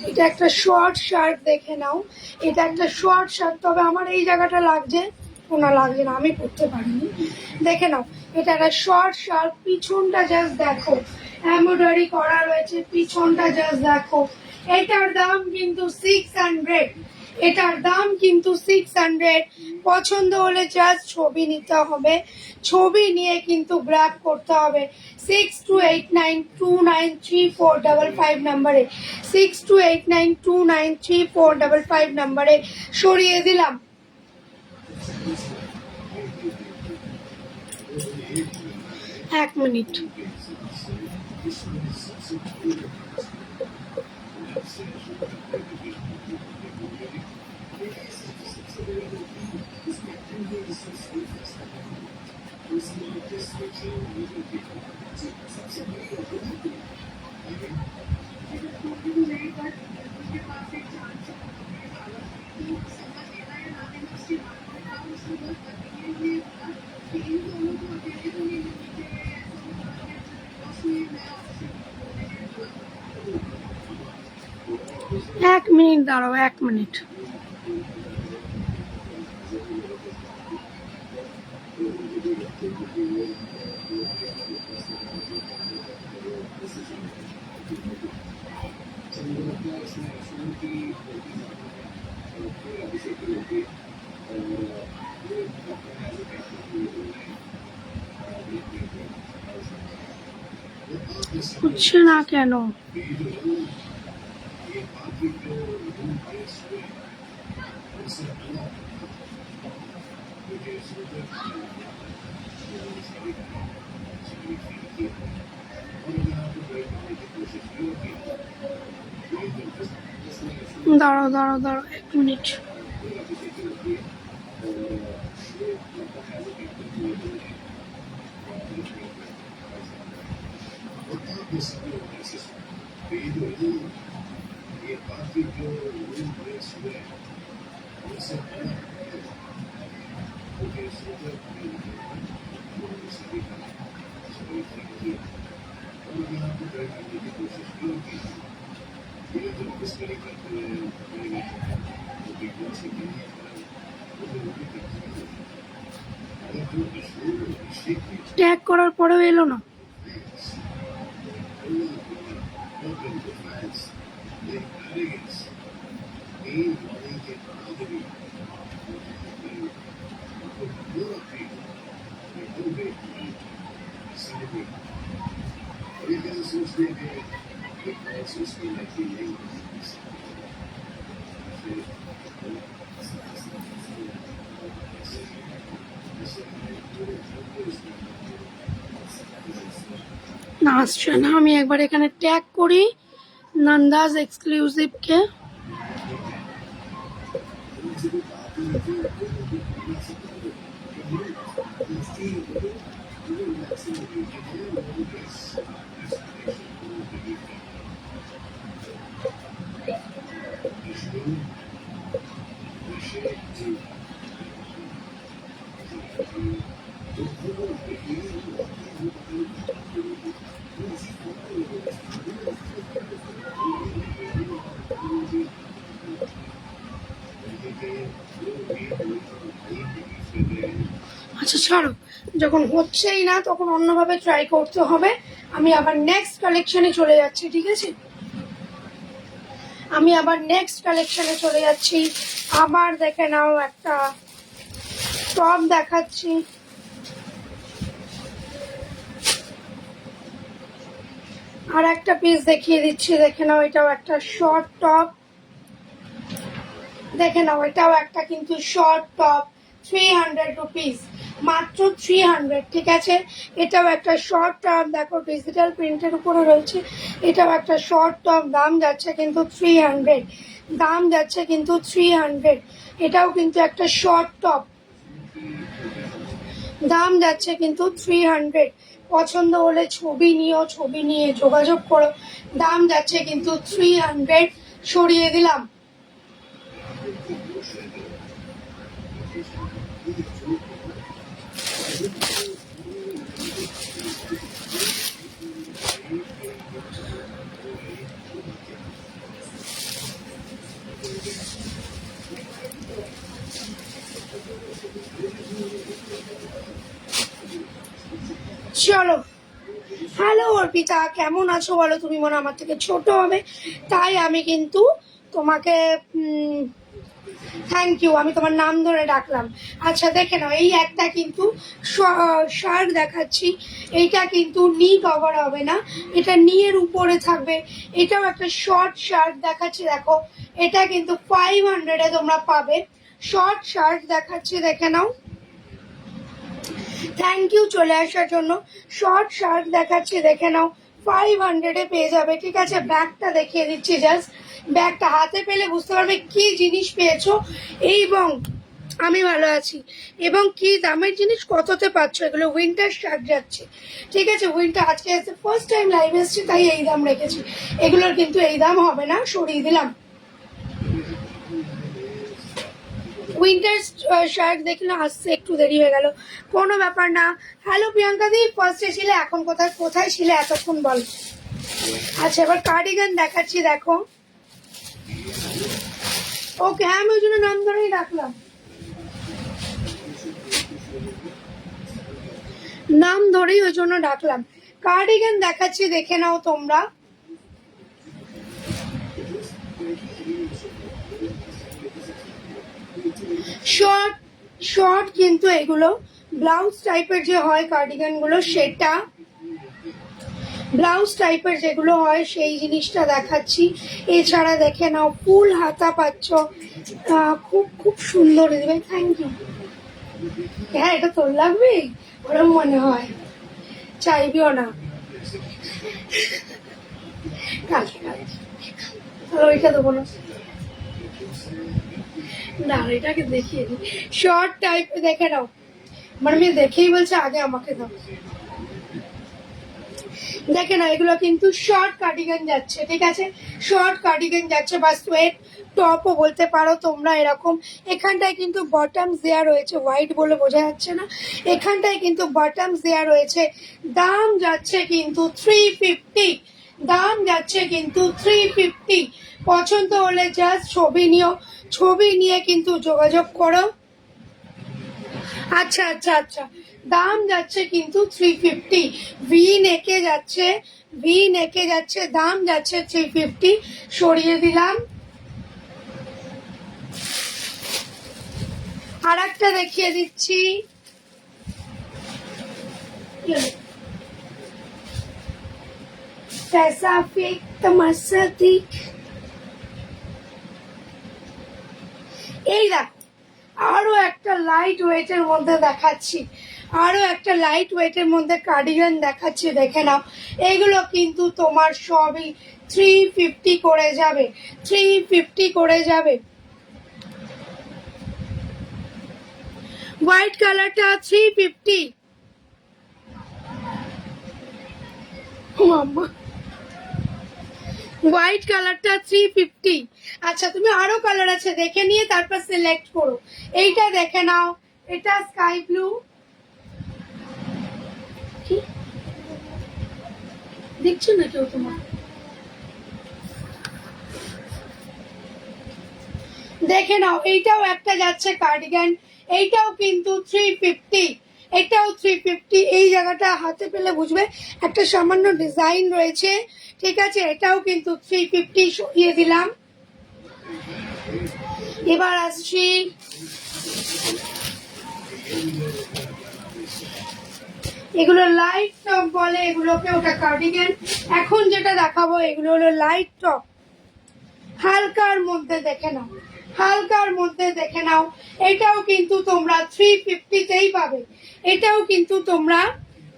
এটা একটা শর্ট শার্ট, দেখে নাও। এটা একটা শর্ট শার্ট, তবে আমার এই জায়গাটা লাগছে, ওনা লাগছে না, আমি পরতে পারিনি। দেখে নাও, এটা একটা শর্ট শার্ট। পিছনটা জাস্ট দেখো, এমব্রয়ডারি করা রয়েছে, পিছনটা জাস্ট দেখো। এটার দাম কিন্তু 600, এটার দাম কিন্তু 600। পছন্দ হলে জাস্ট ছবি নিতে হবে, ছবি নিয়ে কিন্তু গ্র্যাব করতে হবে। 6289293455 নাম্বারে, 6289293455 নাম্বারে সরিয়ে দিলাম। এক মিনিট। এক মিনিট দাঁড়াও, এক মিনিট। হচ্ছে না কেন? দাঁড়াও দাঁড়াও দাঁড়াও, এক মিনিট। ট্যাগ করার পরেও এলো না। না আসছে না, আমি একবার এখানে ট্যাগ করি নন্দাস এক্সক্লুসিভকে। আচ্ছা ছাড়ো, যখন হচ্ছেই না তখন অন্যভাবে ট্রাই করতে হবে। আমি আবার নেক্সট কালেকশনে চলে যাচ্ছি, ঠিক আছে? আমি আবার নেক্সট কালেকশনে চলে যাচ্ছি। আবার দেখে নাও, একটা টপ দেখাচ্ছি। আর একটা পিস দেখিয়ে দিচ্ছি, দেখে নাও। এটাও একটা শর্ট টপ, দেখে নাও। এটাও একটা কিন্তু শর্ট টপ, 300 রুপিস, মাত্র 300, ঠিক আছে? এটাও একটা শর্ট টপ, দেখো ডিজিটাল প্রিন্টের উপরে রয়েছে। এটাও একটা শর্ট টপ, দাম যাচ্ছে কিন্তু 300, দাম যাচ্ছে কিন্তু 300। এটাও কিন্তু একটা শর্ট টপ, দাম যাচ্ছে কিন্তু 300। পছন্দ হলে ছবি নিও, ছবি নিয়ে যোগাযোগ করো। দাম যাচ্ছে কিন্তু 300, সরিয়ে দিলাম। চলো, হ্যালো অর্পিতা, কেমন আছো বলো? তুমি মনে আমার থেকে ছোট হবে, তাই আমি কিন্তু তোমাকে থ্যাংক ইউ, আমি তোমার নাম ধরে ডাকলাম। আচ্ছা দেখে নাও, এই একটা কিন্তু শার্ট দেখাচ্ছি। এইটা কিন্তু নি কভার হবে না, এটা নিয়ের উপরে থাকবে। এটাও একটা শর্ট শার্ট দেখাচ্ছি, দেখো এটা কিন্তু 500-এ তোমরা পাবে। শর্ট শার্ট দেখাচ্ছি, দেখে নাও। থ্যাংক ইউ চলে আসার জন্য। শর্ট শার্ট দেখাচ্ছি, দেখে নাও, 500-এ পেয়ে যাবে। ঠিক আছে, ব্যাগটা দেখিয়ে দিচ্ছি জাস্ট। ব্যাগটা হাতে পেলে বুঝতে পারবে কি জিনিস পেয়েছো এবং আমি ভালো আছি এবং কি দামের জিনিস কততে পাচ্ছ। এগুলো উইন্টার শার্ট যাচ্ছে, ঠিক আছে। উইন্টার আজকে ফার্স্ট টাইম লাইভ এসেছি, তাই এই দাম রেখেছি। এগুলোর কিন্তু এই দাম হবে না, সরিয়ে দিলাম। উইন্টার শার্ট দেখলে আসতে একটু দেরি হয়ে গেল, কোনো ব্যাপার না। হ্যালো প্রিয়াঙ্কা দি, ফার্স্টে ছিলে, এখন কোথায় কোথায় ছিলে এতক্ষণ বল। আচ্ছা এবার কার্ডিগান দেখাচ্ছি, দেখো। ওকে, হ্যাঁ আমি ওই জন্য নাম ধরেই রাখলাম, নাম ধরেই ওই জন্য ডাকলাম। কার্ডিগান দেখাচ্ছি, দেখে নাও তোমরা। শর্ট শর্ট কিন্তু এগুলো ব্লাউজ টাইপের যে হয় কার্ডিগান গুলো, সেটা ব্লাউজ টাইপের যেগুলো হয় সেই জিনিসটা দেখাচ্ছি। এছাড়া দেখে নাও ফুল হাতা পাচ্ছ, খুব খুব সুন্দর দেবে। Thank you. হ্যাঁ এটা তোর লাগবে, ওরম মনে হয়, চাইবিও না। কালকে তাহলে ওইটা দেবো না, না এটাকে দেখিয়ে দিই। শর্ট টাইপ দেখে নাও, মানে মেয়ে দেখেই বলছে আগে আমাকে দাও। দেখে না, এগুলো কিন্তু শর্ট কার্ডিগান যাচ্ছে, ঠিক আছে। শর্ট কার্ডিগান যাচ্ছে বা সোয়েট টপও বলতে পারো তোমরা। এরকম এখানটায় কিন্তু বটমস দেওয়া রয়েছে, হোয়াইট বলে বোঝা যাচ্ছে না, এখানটায় কিন্তু বটমস দেওয়া রয়েছে। দাম যাচ্ছে কিন্তু 350, দাম যাচ্ছে কিন্তু 350। পছন্দ হলে জাস্ট ছবি নিও, ছবি নিয়ে কিন্তু যোগাযোগ করো। আচ্ছা আচ্ছা আচ্ছা, দাম যাচ্ছে কিন্তু 350। ভি নেকে যাচ্ছে, ভি নেকে যাচ্ছে, দাম যাচ্ছে 350, সরিয়ে দিলাম। আর একটা দেখিয়ে দিচ্ছি, এই দেখো আরো একটা লাইট ওয়েটের মধ্যে দেখাচ্ছি, আরো একটা লাইট ওয়েটের মধ্যে কার্ডিগান দেখাচ্ছি, দেখে নাও। এগুলো কিন্তু তোমার সবই 350 করে যাবে, 350 করে যাবে। হোয়াইট কালারটা 350। মাম্মা হোয়াইট কালারটা 350। আচ্ছা তুমি আরো কালার আছে দেখে নিয়ে তারপর সিলেক্ট করো। এইটা দেখে নাও, এটা স্কাই ব্লু, দেখছো না কেউ তোমার? দেখে নাও, এইটাও একটা যাচ্ছে কার্ডিগান, এইটাও কিন্তু 350, এটাও 350। এই জায়গাটা হাতে পেলে বুঝবে একটা সামান্য ডিজাইন রয়েছে, ঠিক আছে। এটাও কিন্তু 350, সরিয়ে দিলাম। এবার আসছি এগুলো লাইট টপ বলে এগুলোকে, ওটা কার্ডিগান। এখন যেটা দেখাবো এগুলো হলো লাইট টপ, হালকার মধ্যে দেখে নাও, হালকার মধ্যে দেখে নাও। এটাও কিন্তু তোমরা 350-তেই পাবে, এটাও কিন্তু তোমরা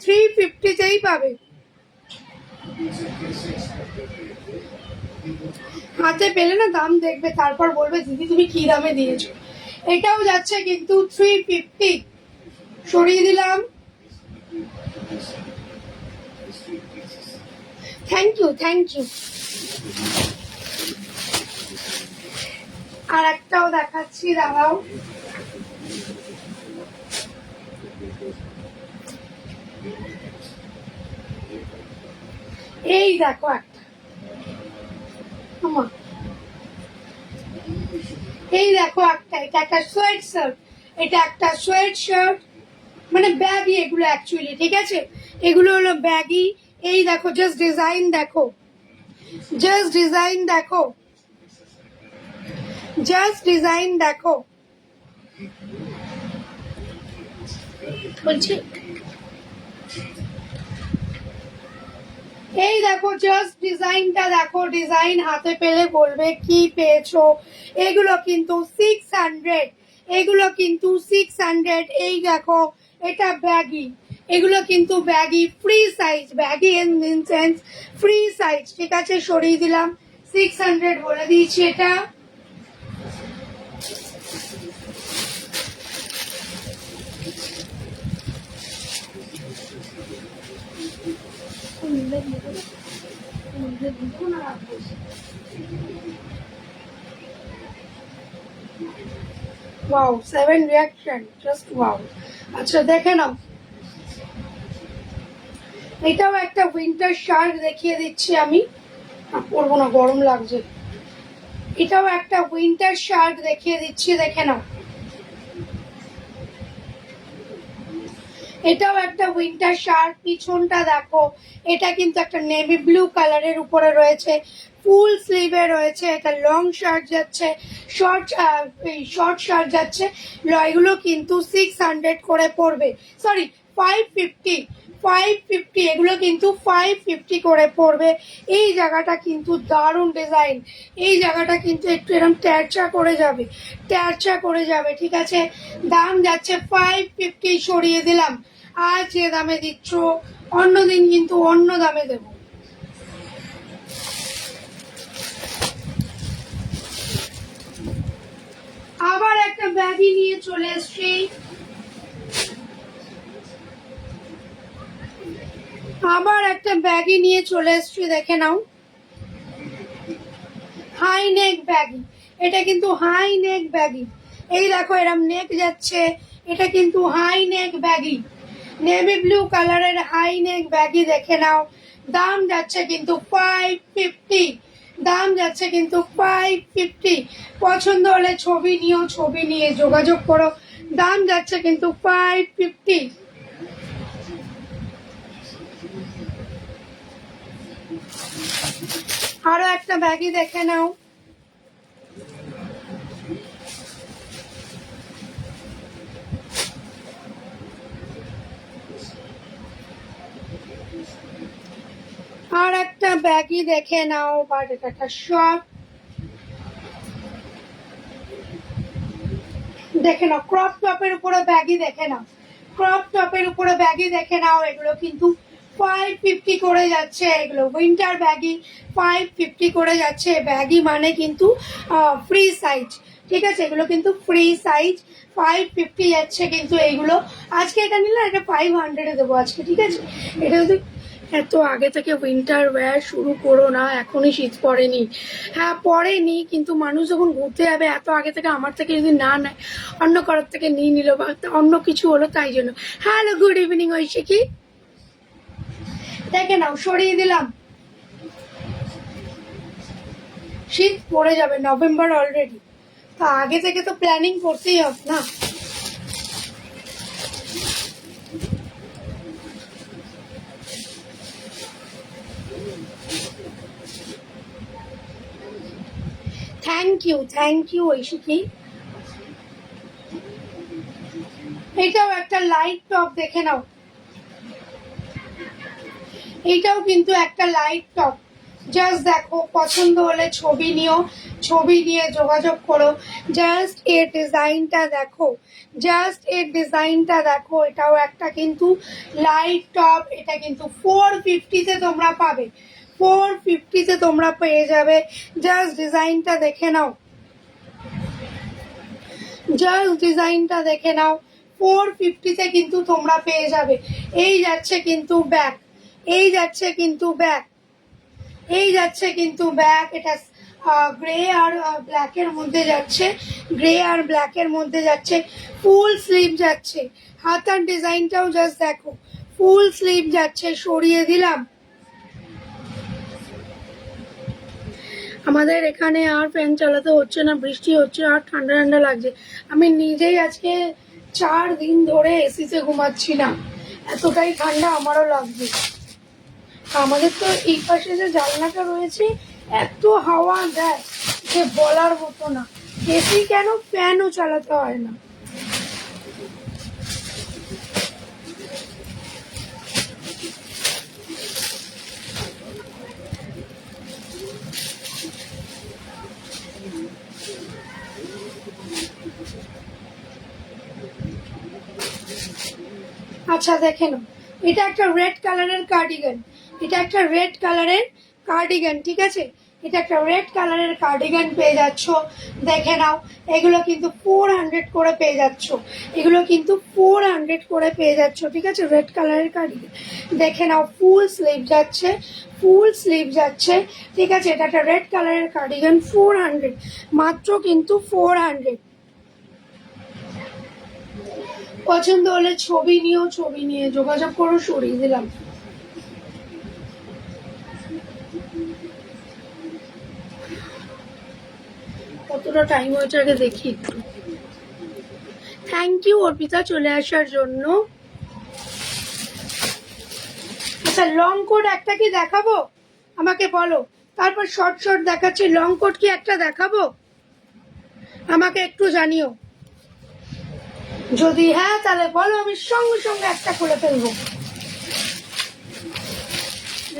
350-তেই পাবে। হাতে পেলে না দাম দেখবে, তারপর বলবে দিদি তুমি কি দামে দিয়েছো। এটাও যাচ্ছে কিন্তু 350, সরিয়ে দিলাম। Thank you, thank you. আর একটাও দেখাচ্ছি, দাঁড়াও। এই দেখো একটা, এই দেখো একটা, এটা একটা সোয়েট শার্ট, এটা একটা সোয়েট শার্ট, মানে ব্যাগি এগুলো অ্যাকচুয়ালি, ঠিক আছে, এগুলো হলো ব্যাগি। এই দেখো জাস্ট ডিজাইন দেখো, জাস্ট ডিজাইন দেখো, জাস্ট ডিজাইন দেখো, বলছি এই দেখো জাস্ট ডিজাইনটা দেখো, ডিজাইন হাতে পেলে বলবে কি পেয়েছো। এগুলো কিন্তু 600, এগুলো কিন্তু 600। এই দেখো এটা ব্যাগি, এগুলো কিন্তু baggy, free size, baggy in sense free size, ঠিক আছে, সরিয়ে দিলাম, 600 বলে দিয়েছি এটা। Wow, 7 reaction, just wow. আচ্ছা দেখে নাও, এটাও একটা উইন্টার শার্ট দেখিয়ে দিচ্ছি আমি, পরবো না গরম লাগছে। এটাও একটা উইন্টার শার্ট দেখিয়ে দিচ্ছি, দেখে নাও, এটাও একটা উইন্টার শার্ট। পিছনটা দেখো, এটা কিন্তু একটা নেভি ব্লু কালারের উপরে রয়েছে, ফুল স্লিভে রয়েছে, এটা লং শার্ট যাচ্ছে, শর্ট শর্ট শার্ট যাচ্ছে। এগুলো কিন্তু 600 করে পড়বে, সরি 550, 550, এগুলো কিন্তু 550 করে পড়বে। এই জায়গাটা কিন্তু দারুণ ডিজাইন, এই জায়গাটা কিন্তু একটু এরকম ট্যারচা করে যাবে, ট্যারচা করে যাবে, ঠিক আছে। দাম যাচ্ছে 550, সরিয়ে দিলাম। আজ যে দামে দিচ্ছ অন্যদিন কিন্তু অন্য দামে দেব। আবার একটা ব্যাগি নিয়ে চলে এসছি, আবার একটা ব্যাগি নিয়ে চলে এসছি, দেখে নাও, হাই নেক ব্যাগি, এটা কিন্তু হাই নেক ব্যাগি। এই দেখো এরম নেক যাচ্ছে, এটা কিন্তু high neck baggy, navy blue কালারের হাই নেক ব্যাগি, দেখে নাও। দাম যাচ্ছে কিন্তু 550, দাম যাচ্ছে কিন্তু 550। পছন্দ হলে ছবি নিও, ছবি নিয়ে যোগাযোগ করো, দাম যাচ্ছে কিন্তু 550। আরো একটা ব্যাগি দেখে নাও, আর একটা ব্যাগি দেখে নাও, বাট এটা একটা শর্ট, দেখে নাও, ক্রপ টপের উপরে ব্যাগি দেখে নাও, ক্রপ টপের উপরে ব্যাগি দেখে নাও। এগুলো কিন্তু 550 করে যাচ্ছে, এগুলো উইন্টার ব্যাগি 550 করে যাচ্ছে। ব্যাগি মানে কিন্তু ফ্রি সাইজ, ঠিক আছে, এগুলো কিন্তু ফ্রি সাইজ, 550 যাচ্ছে কিন্তু এইগুলো। আজকে এটা নিলে এটা 500-এ দেবো আজকে, ঠিক আছে। এটা যদি এত আগে থেকে উইন্টার ওয়্যার শুরু করো না, এখনই শীত পড়েনি, হ্যাঁ পড়েনি, কিন্তু মানুষ যখন ঘুরতে যাবে এত আগে থেকে আমার থেকে যদি না নেয়, অন্য কারোর থেকে নিয়ে নিল বা অন্য কিছু হলো, তাই জন্য। হ্যালো, গুড ইভিনিং ঐশিকি, দেখে নাও, সরিয়ে দিলাম। শীত পড়ে যাবে, নভেম্বর অলরেডি, তা আগে থেকে তো প্ল্যানিং করতেই হবে না। Thank you Oishiki. এটাও একটা লাইট টপ, দেখে নাও, এইটাও কিন্তু একটা লাইট টপ, জাস্ট দেখো, পছন্দ হলে ছবি নিও, ছবি নিয়ে যোগাযোগ করো। জাস্ট এর ডিজাইনটা দেখো, জাস্ট এর ডিজাইনটা দেখো, এটাও একটা কিন্তু লাইট টপ, এটা কিন্তু 450-তে তোমরা পাবে, 450-তে তোমরা পেয়ে যাবে। জাস্ট ডিজাইনটা দেখে নাও, জাস্ট ডিজাইনটা দেখে নাও, 450-তে কিন্তু তোমরা পেয়ে যাবে। এই যাচ্ছে কিন্তু ব্যাগ, এই যাচ্ছে কিন্তু ব্যাগ, এই যাচ্ছে কিন্তু ব্যাক, এটা গ্রে আর ব্ল্যাকের মধ্যে যাচ্ছে, গ্রে আর ব্ল্যাকের মধ্যে যাচ্ছে, ফুল স্লিভ যাচ্ছে, হাতার ডিজাইনটাও জাস্ট দেখো, ফুল স্লিভ যাচ্ছে, সরিয়ে দিলাম। আমাদের এখানে আর ফ্যান চালাতে হচ্ছে না, বৃষ্টি হচ্ছে আর ঠান্ডা ঠান্ডা লাগছে। আমি নিজেই আজকে 4 দিন ধরে এসিতে ঘুমাচ্ছি না, এতটাই ঠান্ডা আমারও লাগছে। আমাদের তো এই পাশে যে জানলাটা রয়েছে এত হাওয়া দেয় যে বলার মতো না, এসি কেন ফ্যানও চালাতে হয় না। আচ্ছা দেখে নাও, এটা একটা রেড কালারের কার্ডিগান, এটা একটা রেড কালারের কার্ডিগান, ঠিক আছে, এটা একটা রেড কালারের কার্ডিগান পেয়ে যাচ্ছ। দেখে নাও, এগুলো কিন্তু 400 করে পেয়ে যাচ্ছ, এগুলো কিন্তু 400 করে পেয়ে যাচ্ছ, ঠিক আছে, রেড কালারের কার্ডিগান। দেখে নাও, ফুল স্লিভ যাচ্ছে, ফুল স্লিভ যাচ্ছে, ঠিক আছে, এটা একটা রেড কালারের কার্ডিগান, 400 মাত্র, কিন্তু 400। পছন্দ হলে ছবি নিও, ছবি নিয়ে যোগাযোগ করো, সরিয়ে দিলাম। কতটা টাইম হয়েছে আগে দেখি একটু। থ্যাংক ইউ অর্পিতা চলে আসার জন্য। আচ্ছা লং কোট একটা কি দেখাবো, আমাকে বলো, তারপর শর্ট শর্ট দেখাচ্ছি, লং কোট কি একটা দেখাবো, আমাকে একটু জানিও, যদি হ্যাঁ তাহলে বলো, আমি সঙ্গে সঙ্গে একটা খুলে ফেলবো।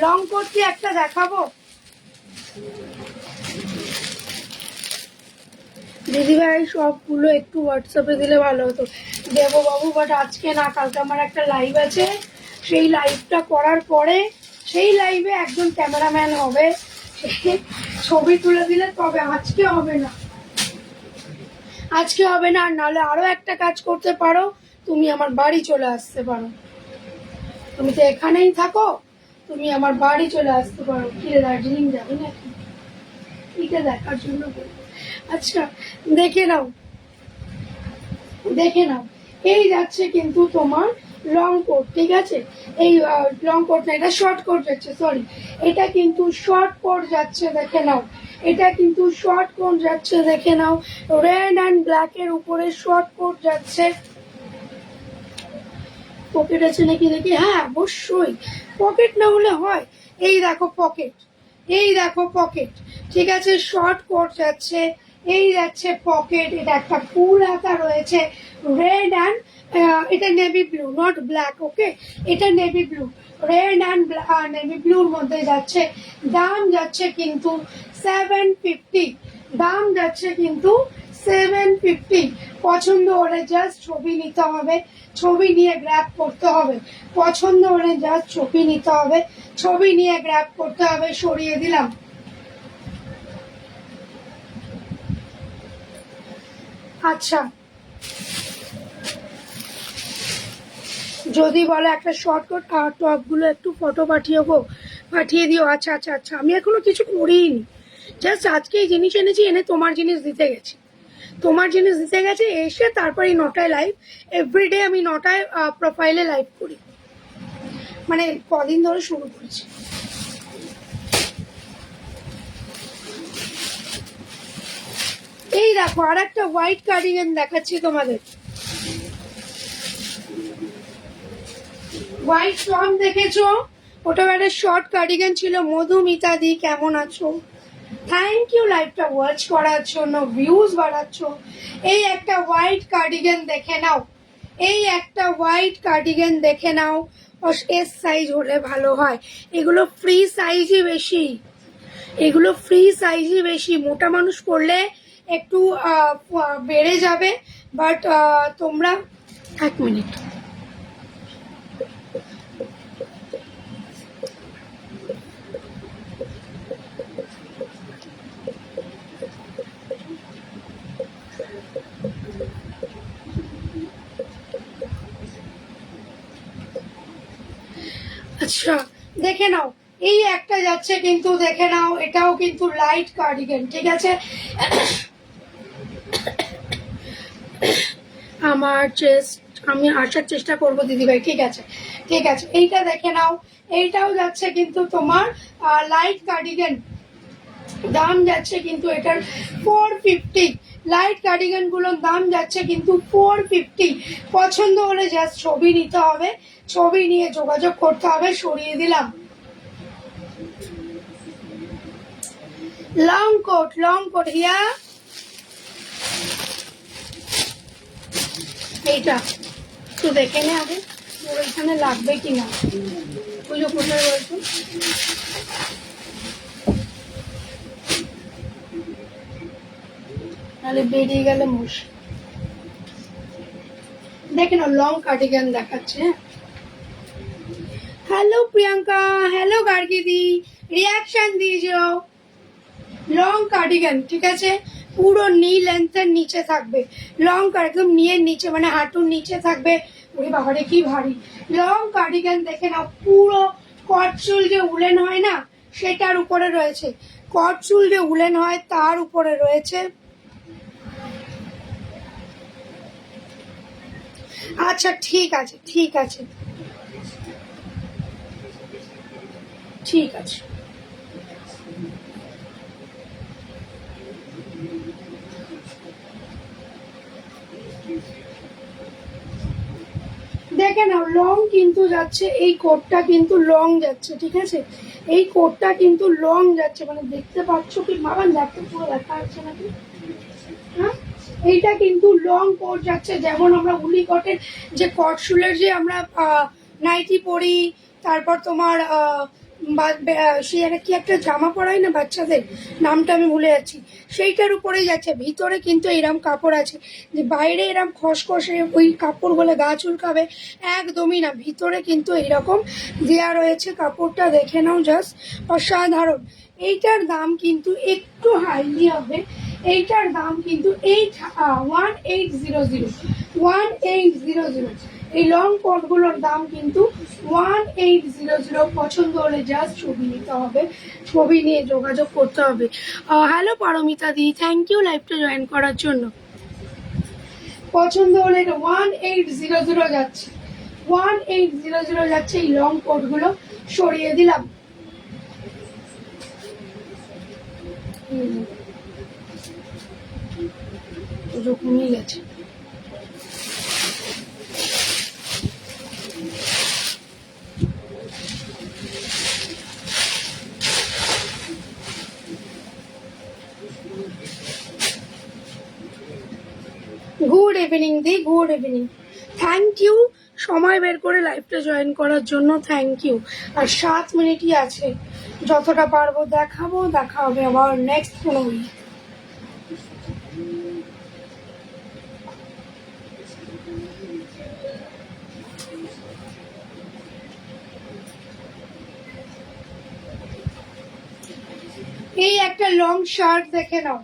লং কোট কি একটা দেখাবো দিদিভাই? সবগুলো একটু হোয়াটসঅ্যাপে দিলে ভালো হতো দেবো বাবু, বাট আজকে না, কালকে আমার একটা লাইভ আছে, সেই লাইভটা করার পরে সেই লাইভে একজন ক্যামেরাম্যান হবে, ছবি তুলে দিলে তবে, আজকে হবে না, আজকে হবে না। আর নাহলে আরো একটা কাজ করতে পারো, তুমি আমার বাড়ি চলে আসতে পারো, তুমি তো এখানেই থাকো, তুমি আমার বাড়ি চলে আসতে পারো। কি দার্জিলিং যাবে নাকি? এটা দেখার জন্য বলবো। আচ্ছা দেখে নাও, দেখে নাও, এই যাচ্ছে কিন্তু তোমার লং কোট, ঠিক আছে, এই লং কোট না, এটা শর্ট কোট যাচ্ছে, সরি, এটা কিন্তু শর্ট কোট যাচ্ছে, দেখে নাও, এটা কিন্তু শর্ট কোট যাচ্ছে, দেখে নাও, রেড অ্যান্ড ব্ল্যাক এর উপরে শর্ট কোট যাচ্ছে। পকেট আছে নাকি দেখি, হ্যাঁ অবশ্যই, পকেট না হলে হয়, এই দেখো পকেট, এই দেখো পকেট, ঠিক আছে, শর্ট কোট যাচ্ছে, এই যাচ্ছে পকেট, এটা একটা ফুল হাতা রয়েছে, রেড অ্যান্ড, এটা navy blue, not black, okay, এটা navy blue, red and navy ব্লুর মধ্যে যাচ্ছে। দাম যাচ্ছে কিন্তু 750, দাম যাচ্ছে কিন্তু 750। পছন্দ হলে জাস্ট ছবি নিতে হবে, ছবি নিয়ে গ্র্যাব করতে হবে, পছন্দ হলে জাস্ট ছবি নিতে হবে, ছবি নিয়ে গ্র্যাব করতে হবে, সরিয়ে দিলাম। আচ্ছা যদি বলে একটা শর্টকাট টপগুলো একটু ফটো পাঠিয়ে গো, পাঠিয়ে দিও। আচ্ছা আচ্ছা আচ্ছা, আমি এখনো কিছু করিনি, জাস্ট আজকে এই জিনিস এনেছি, এনে তোমার জিনিস দিতে গেছি, তোমার জিনিস দিতে গেছে, এসে তারপরে 9টায় লাইভ, এভরিডে আমি 9টায় প্রোফাইলে লাইভ করি, মানে কদিন ধরে শুরু করেছি। এই দেখো আর একটা হোয়াইট কার্ডিগান দেখাচ্ছি তোমাদের, হোয়াইট টপ দেখেছো, ওটা একটা শর্ট কার্ডিগান ছিল। মধুমিতা দি কেমন আছো? থ্যাংক ইউ লাইভটা ওয়াচ করার জন্য, ভিউজ বাড়াচ্ছ। এই একটা হোয়াইট কার্ডিগান দেখে নাও, এই একটা হোয়াইট কার্ডিগান দেখে নাও, এস সাইজ হলে ভালো হয়, এগুলো ফ্রি সাইজই বেশি, এগুলো ফ্রি সাইজই বেশি, মোটা মানুষ পরলে একটু বেড়ে যাবে, বাট তোমরা, 1 মিনিট, আচ্ছা দেখে নাও, এই একটা যাচ্ছে কিন্তু দেখে নাও, এটাও কিন্তু লাইট কার্ডিগান, ঠিক আছে। আমার চেস্ট আমি আসার চেষ্টা করবো দিদিভাই, ঠিক আছে ঠিক আছে। এইটা দেখে নাও, এইটাও যাচ্ছে কিন্তু তোমার লাইট কার্ডিগান, দাম যাচ্ছে কিন্তু এটার 450। লাইট কার্ডিগান গুলোর দাম যাচ্ছে কিন্তু 450। পছন্দ হলে জাস্ট ছবি নিতে হবে, ছবি নিয়ে যোগাযোগ করতে হবে। সরিয়ে দিলাম। লং কোট হিয়া, এইটা একটু দেখে নে আগে ওর এখানে লাগবে কিনা। পুজো কোথায় বলছো? তাহলে বেরিয়ে গেলে মুশকিল। দেখে নাও, লং কার্ডিগান দেখাচ্ছে। হ্যালো প্রিয়াঙ্কা, হ্যালো গার্গিদি, রিয়াকশন দিয়েছো। লং কার্ডিগান, ঠিক আছে, পুরো নি লেন্থের নিচে থাকবে। লং একদম নিয়ের নিচে, মানে হাঁটুর নিচে থাকবে। ওরে বাবারে কি ভারী। লং কার্ডিগান দেখে নাও, পুরো কটচুল যে উলেন হয় না, সেটার উপরে রয়েছে। কটচুল যে উলেন হয় তার উপরে রয়েছে। আচ্ছা ঠিক আছে ঠিক আছে ঠিক আছে। দেখে নাও, লং কিন্তু যাচ্ছে, এই কোটটা কিন্তু লং যাচ্ছে, ঠিক আছে, এই কোটটা কিন্তু লং যাচ্ছে, মানে দেখতে পাচ্ছ কি বাবান, দেখতে পুরো দেখা যাচ্ছে নাকি? হ্যাঁ, এইটা কিন্তু লং কোট যাচ্ছে। যেমন আমরা উলি কটের যে কটশুলের যে আমরা নাইটি পরি, তারপর তোমার সে কি একটা জামা পরাই না বাচ্চাদের, নামটা আমি ভুলে যাচ্ছি, সেইটার উপরেই যাচ্ছে। ভিতরে কিন্তু এরম কাপড় আছে, যে বাইরে এরম খসখসে ওই কাপড় বলে গা চুলকাবে, একদমই না। ভিতরে কিন্তু এইরকম দেওয়া রয়েছে। কাপড়টা দেখে নাও, জাস্ট অসাধারণ। এইটার দাম কিন্তু একটু হাইলি হবে। এইটার দাম কিন্তু 1800। এই লং কোটগুলোর দাম কিন্তু 1800। পছন্দ হলে জাস্ট ছবি নিতে হবে, ছবি নিয়ে যোগাযোগ করতে হবে। হ্যালো পারমিতা দি, থ্যাংক ইউ লাইভটা জয়েন করার জন্য। পছন্দ হলে 1800 যাচ্ছে, 1800 যাচ্ছে এই লং কোটগুলো। সরিয়ে দিলাম। কমে গেছে। গুড ইভিনিং দি, গুড ইভিনিং। থ্যাংক ইউ সময় বের করে লাইভটা জয়েন করার জন্য, থ্যাংক ইউ। আর 7 মিনিটই আছে, যতটা পারবো দেখাবো। দেখা হবে আবার নেক্সট কোনো উইক। এই একটা লং শার্ট দেখে নাও,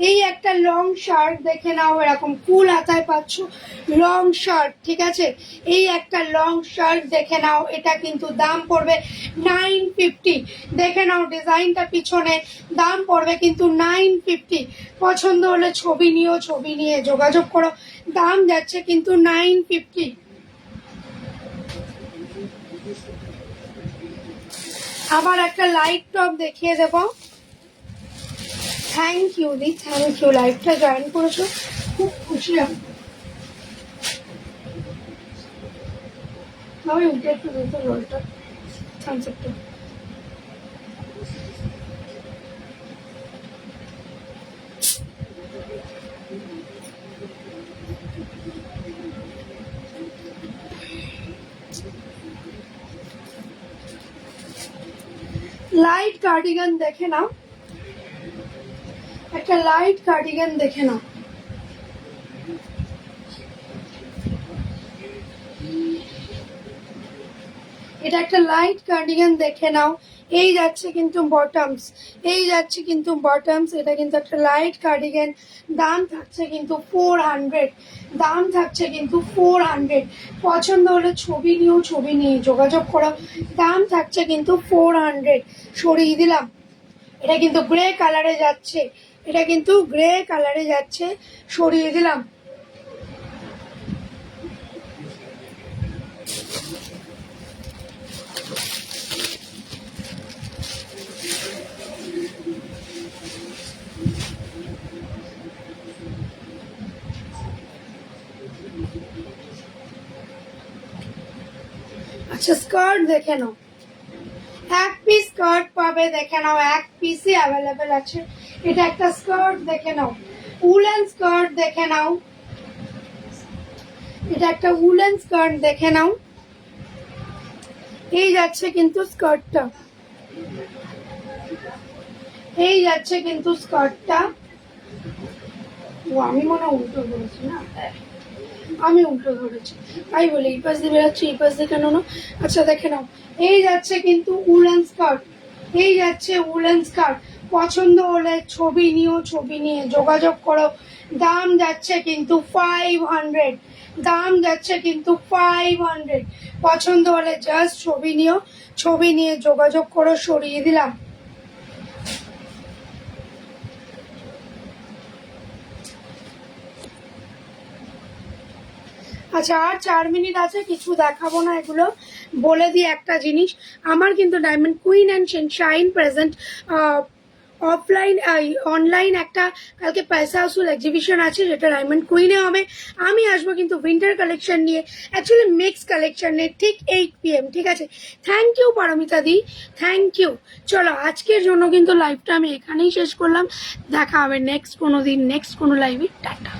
এই একটা লং শার্ট দেখে নাও, এরকম ফুল হাতায় পাচ্ছ লং শার্ট, ঠিক আছে। এই একটা লং শার্ট দেখে নাও, এটা কিন্তু দাম পড়বে 950। দেখে নাও ডিজাইনটা পিছনে, দাম পড়বে কিন্তু 950। পছন্দ হলে ছবি নিও, ছবি নিয়ে যোগাযোগ করো। দাম যাচ্ছে কিন্তু 950। আবার একটা লাইট টপ দেখিয়ে দেবো। থ্যাংক ইউ দি, থ্যাংক ইউ, লাইভটা জয়েন করেছো, খুব খুশি আমি। আমি উঠে একটু দিত জলটা, থামসআপটা। লাইট কার্ডিগান দেখে নাও, একটা লাইট কার্ডিগান দেখে নাও। এটা একটা লাইট কার্ডিগান দেখে নাও। এই যাচ্ছে কিন্তু বটমস, এই যাচ্ছে কিন্তু বটমস। এটা কিন্তু একটা লাইট কার্ডিগান, দাম থাকছে কিন্তু 400, দাম থাকছে কিন্তু 400। পছন্দ হলে ছবি নিয়েও, ছবি নিয়ে যোগাযোগ করো। দাম থাকছে কিন্তু 400। সরিয়ে দিলাম। এটা কিন্তু গ্রে কালারে যাচ্ছে, এটা কিন্তু গ্রে কালারে যাচ্ছে, সরিয়ে দিলাম। আচ্ছা, স্কার্ট দেখে নাও। এক পিস স্কার্ট পাবে, দেখে নাও, এক পিসই অ্যাভেলেবেল আছে। এটা একটা স্কার্ট দেখে নাও, উলেন স্কার্ট দেখে নাও। এটা একটা উলেন স্কার্ট দেখে নাও। এই যাচ্ছে কিন্তু স্কার্টটা, এই যাচ্ছে কিন্তু স্কার্টটা। ও আমি মনে হয় উল্টো ধরেছি না, আমি উল্টো ধরেছি, তাই বলে এই পাশ দিয়ে বেরোচ্ছে, এই পাশ দিয়ে কেন না। আচ্ছা দেখে নাও, এই যাচ্ছে কিন্তু উলেন স্কার্ট, এই যাচ্ছে উলেন স্কার্ট। পছন্দ হলে ছবি নিও, ছবি নিয়ে যোগাযোগ করো। দাম যাচ্ছে কিন্তু 500, দাম যাচ্ছে কিন্তু 500। পছন্দ হলে জাস্ট ছবি নিও, ছবি নিয়ে যোগাযোগ করো। সরিয়ে দিলাম। আচ্ছা, আর 4 মিনিট আছে, কিছু দেখাবো না। এগুলো বলে দিই একটা জিনিস, আমার কিন্তু diamond queen and shine present offline online একটা কালকে পয়সা আসুল এক্সিবিশন আছে, যেটা ডায়মন্ড কুইনে হবে। আমি আসবো কিন্তু উইন্টার কালেকশন নিয়ে, অ্যাকচুয়ালি মিক্স কালেকশন নিয়ে, ঠিক 8 PM, ঠিক আছে? থ্যাংক ইউ পারমিতা দি, থ্যাংক ইউ। চলো আজকের জন্য কিন্তু লাইভটা আমি এখানেই শেষ করলাম। দেখা হবে নেক্সট কোনো দিন, নেক্সট কোনো লাইভে। টাটা।